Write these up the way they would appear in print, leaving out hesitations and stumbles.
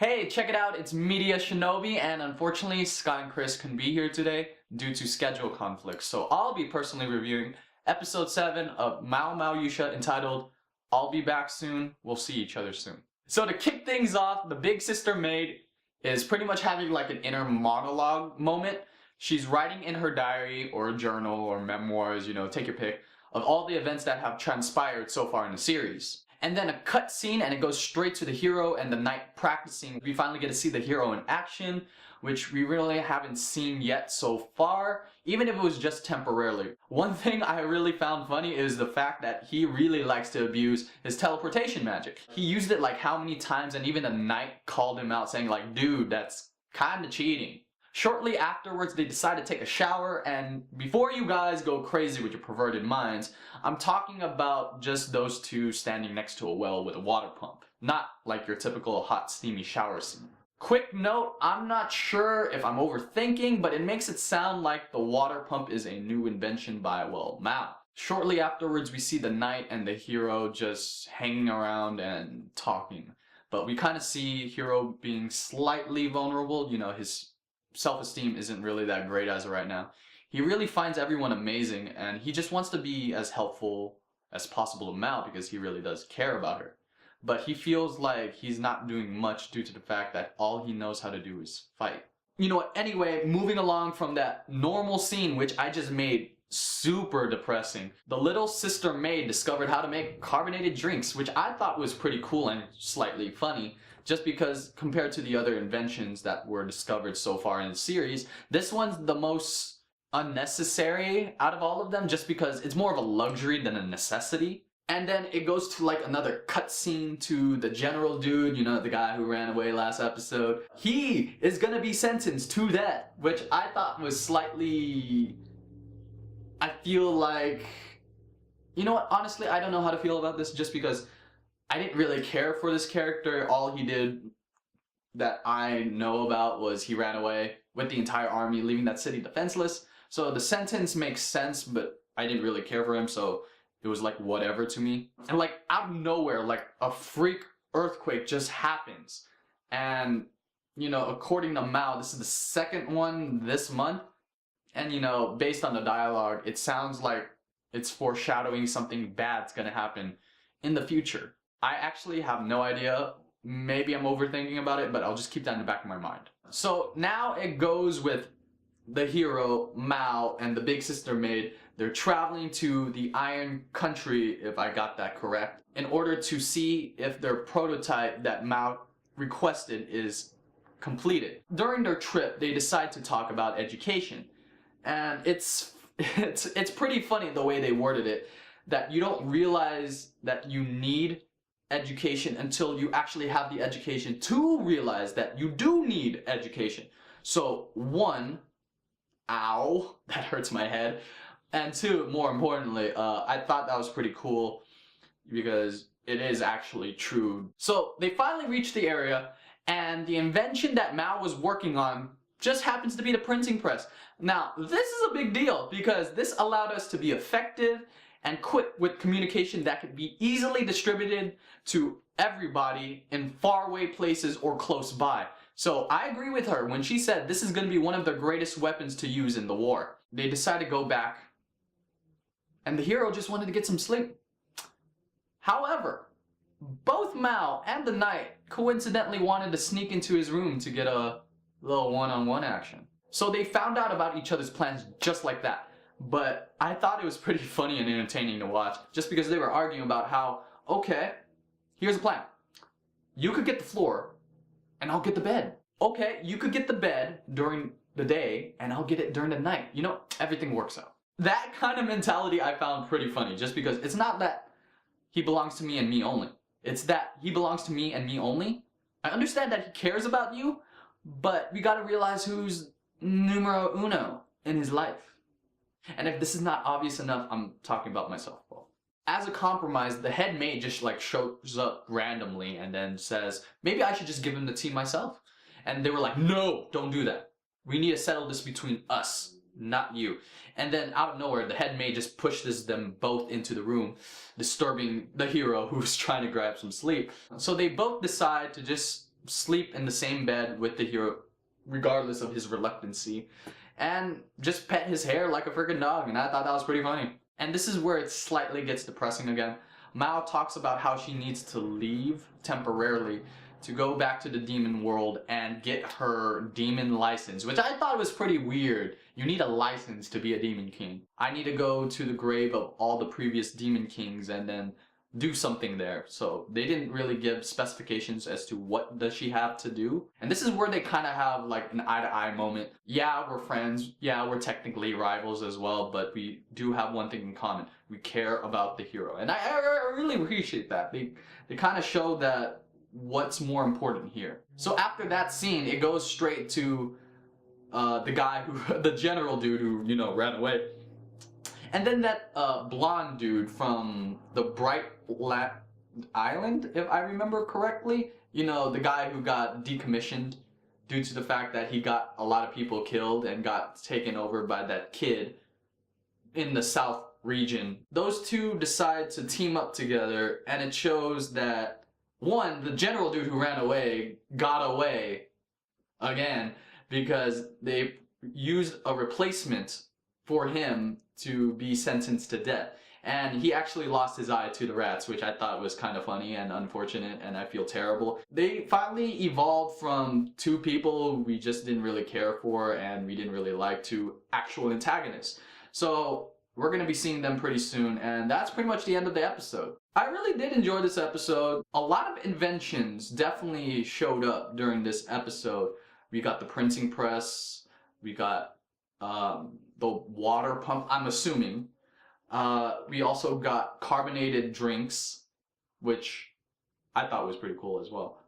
Hey, check it out, it's MediaShinobi, and unfortunately Sky and Chris couldn't be here today due to schedule conflicts. So I'll be personally reviewing episode 7 of Maoyū Maō Yūsha entitled I'll Be Back Soon, We'll See Each Other Soon. So to kick things off, the big sister maid is pretty much having like an inner monologue moment. She's writing in her diary or journal or memoirs, you know, take your pick, of all the events that have transpired so far in the series. And then a cut scene and it goes straight to the hero and the knight practicing. We finally get to see the hero in action, which we really haven't seen yet so far, even if it was just temporarily. One thing I really found funny is the fact that he really likes to abuse his teleportation magic. He used it like how many times, and even the knight called him out saying like, dude, that's kinda cheating. Shortly afterwards, they decide to take a shower, and before you guys go crazy with your perverted minds, I'm talking about just those two standing next to a well with a water pump, not like your typical hot, steamy shower scene. Quick note, I'm not sure if I'm overthinking, but it makes it sound like the water pump is a new invention by, well, Mao. Shortly afterwards, we see the knight and the hero just hanging around and talking, but we kind of see Hero being slightly vulnerable. You know, his self-esteem isn't really that great as of right now. He really finds everyone amazing, and he just wants to be as helpful as possible to Mao because he really does care about her. But he feels like he's not doing much due to the fact that all he knows how to do is fight. You know what, anyway, moving along from that normal scene, which I just made super depressing, the little sister maid discovered how to make carbonated drinks, which I thought was pretty cool and slightly funny. Just because compared to the other inventions that were discovered so far in the series, this one's the most unnecessary out of all of them, just because it's more of a luxury than a necessity. And then it goes to like another cutscene to the general dude, you know, the guy who ran away last episode. He is gonna be sentenced to death, which I thought was slightly... I feel like... You know what, honestly, I don't know how to feel about this, just because I didn't really care for this character. All he did that I know about was he ran away with the entire army, leaving that city defenseless. So the sentence makes sense, but I didn't really care for him, so it was like whatever to me. And like out of nowhere, like a freak earthquake just happens. And you know, according to Mao, this is the second one this month. And you know, based on the dialogue, it sounds like it's foreshadowing something bad's gonna happen in the future. I actually have no idea. Maybe I'm overthinking about it, but I'll just keep that in the back of my mind. So now it goes with the hero, Mao, and the big sister maid. They're traveling to the Iron Country, if I got that correct, in order to see if their prototype that Mao requested is completed. During their trip, they decide to talk about education. And it's pretty funny the way they worded it, that you don't realize that you need education until you actually have the education to realize that you do need education. So one, ow, that hurts my head. And two, more importantly, I thought that was pretty cool because it is actually true. So they finally reached the area, and the invention that Mao was working on just happens to be the printing press. Now, this is a big deal because this allowed us to be effective and quick with communication that could be easily distributed to everybody in faraway places or close by. So I agree with her when she said this is going to be one of the greatest weapons to use in the war. They decide to go back, and the hero just wanted to get some sleep. However, both Mao and the knight coincidentally wanted to sneak into his room to get a little one-on-one action. So they found out about each other's plans just like that. But I thought it was pretty funny and entertaining to watch, just because they were arguing about how, okay, here's the plan. You could get the floor, and I'll get the bed. Okay, you could get the bed during the day, and I'll get it during the night. You know, everything works out. That kind of mentality I found pretty funny, just because it's not that he belongs to me and me only. It's that he belongs to me and me only. I understand that he cares about you, but we gotta realize who's numero uno in his life. And if this is not obvious enough, I'm talking about myself. Well, as a compromise, the head maid just like shows up randomly and then says, maybe I should just give him the tea myself. And they were like, no, don't do that. We need to settle this between us, not you. And then out of nowhere, the head maid just pushes them both into the room, disturbing the hero who's trying to grab some sleep. So they both decide to just sleep in the same bed with the hero, regardless of his reluctancy, and just pet his hair like a freaking dog, and I thought that was pretty funny. And this is where it slightly gets depressing again. Mao talks about how she needs to leave temporarily to go back to the demon world and get her demon license, which I thought was pretty weird. You need a license to be a demon king. I need to go to the grave of all the previous demon kings and then do something there. So they didn't really give specifications as to what does she have to do. And this is where they kind of have like an eye-to-eye moment. Yeah, we're friends. Yeah, we're technically rivals as well, but we do have one thing in common. We care about the hero. And I really appreciate that. They kind of show that what's more important here. So after that scene, it goes straight to the guy who, the general dude who, you know, ran away. And then that blonde dude from the Bright Island, if I remember correctly. You know, the guy who got decommissioned due to the fact that he got a lot of people killed and got taken over by that kid in the South region. Those two decide to team up together, and it shows that, one, the general dude who ran away got away again because they used a replacement for him to be sentenced to death. And he actually lost his eye to the rats, which I thought was kind of funny and unfortunate, and I feel terrible. They finally evolved from two people we just didn't really care for and we didn't really like to actual antagonists. So we're going to be seeing them pretty soon, and that's pretty much the end of the episode. I really did enjoy this episode. A lot of inventions definitely showed up during this episode. We got the printing press, we got the water pump, I'm assuming. We also got carbonated drinks, which I thought was pretty cool as well.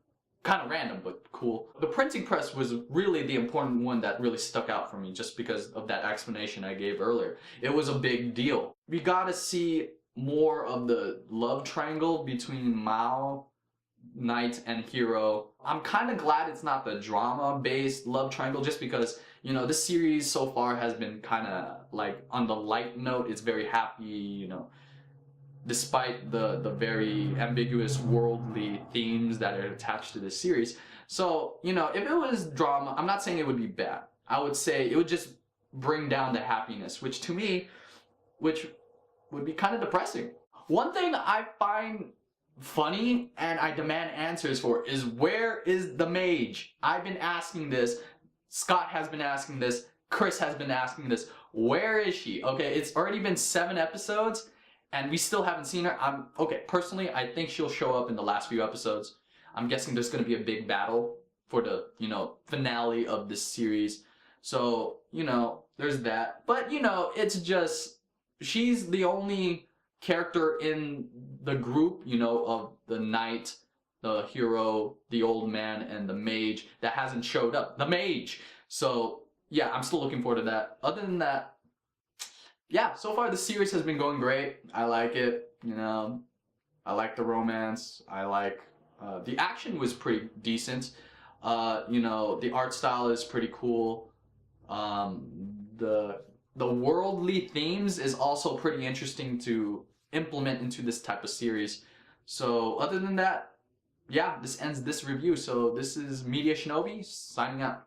Kind of random, but cool. The printing press was really the important one that really stuck out for me just because of that explanation I gave earlier. It was a big deal. We got to see more of the love triangle between Mao, Knight, and Hero. I'm kind of glad it's not the drama-based love triangle just because, you know, this series so far has been kind of like on the light note. It's very happy, you know, despite the very ambiguous worldly themes that are attached to this series. So, you know, if it was drama, I'm not saying it would be bad. I would say it would just bring down the happiness, which to me, which would be kind of depressing. One thing I find funny and I demand answers for is, where is the mage? I've been asking this. Scott has been asking this. Chris has been asking this. Where is she? Okay, it's already been 7 episodes and we still haven't seen her. Okay, personally, I think she'll show up in the last few episodes. I'm guessing there's going to be a big battle for the, you know, finale of this series. So, you know, there's that. But, you know, it's just, she's the only character in the group, you know, of the knight, the hero, the old man, and the mage that hasn't showed up. The mage! So, yeah, I'm still looking forward to that. Other than that, yeah, so far the series has been going great. I like it, you know. I like the romance. I like, the action was pretty decent. You know, the art style is pretty cool. The worldly themes is also pretty interesting to implement into this type of series. So other than that, yeah, this ends this review. So this is MediaShinobi signing out.